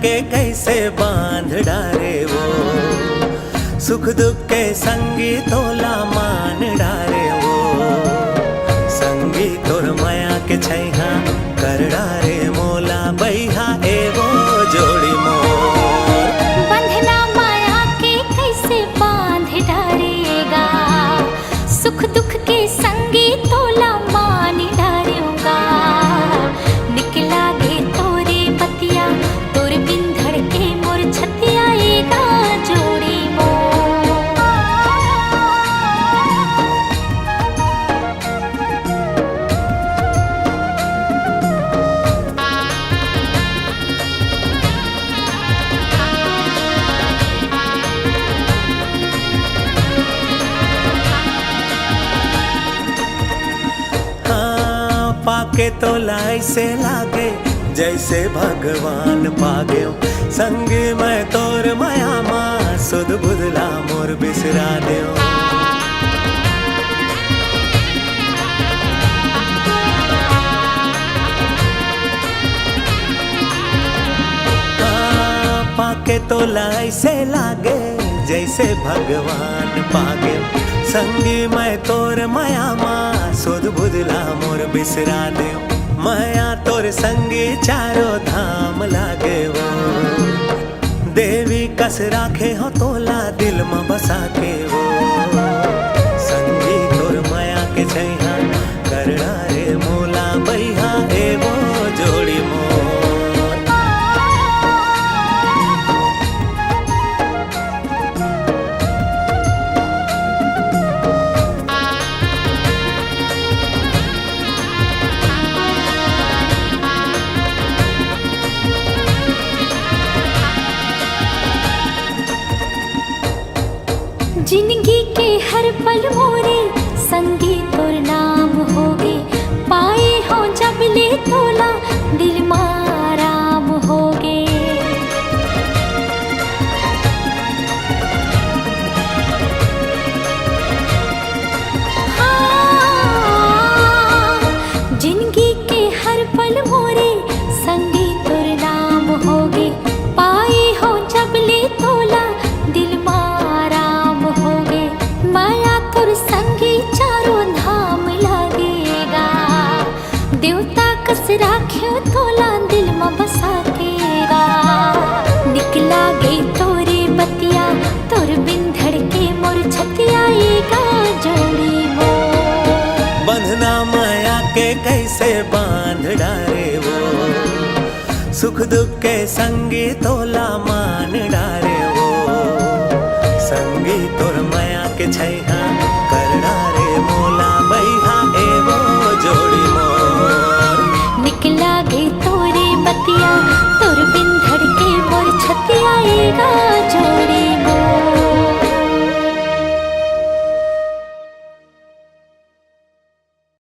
के कैसे बांध डारे वो, सुख दुख के संगी तोला मान डारे वो, संगी तोर माया के छैहा कर डारे मोला बैहा एगो जोड़ी मोर। बंधना माया के कैसे बांध डारेगा, सुख दुख के संगी तोला मान डारेगा। निकला गे तोरे बतिया, तोर बिन धड़के मोर छतिया एगा जोड़ी पाके तो लाई से लागे जैसे भगवान पागे, संगी मैं तोर माया माँ सुध बुधला मोर बिसरा दे। पाके तो लाई से लागे जैसे भगवान पागे, संगी मैं तोर माया माँ सुध बुधला मोर बिसरा दे। माया तोर संगी चारों धाम लागे वो, देवी कस राखे हो तोला दिल में बसा के वो, संगी तोर माया के छैहा करड़ा रे मोला बैहा एगो जोड़ी मोर। जिंदगी के हर पल मोरे संगी तोर नाम होगे, पाए हो जब ले तोला दिल माराम होगे। हाँ, जिंदगी के हर पल मोरे संगी तोर नाम होगे, पाए हो जब ले तोला दिल माया तोर संगी चारों धाम लागेगा। देवता कस राख्यो तोला दिल में बसा केगा। निकला गे तोरे बतिया, तोर बिन धड़के मोर छतिया एगा जोड़ी मोर। बंधना माया के कैसे बांध डारे वो, सुख दुख के संगी तोला मान डारे वो, संगी तोर माया के छैहा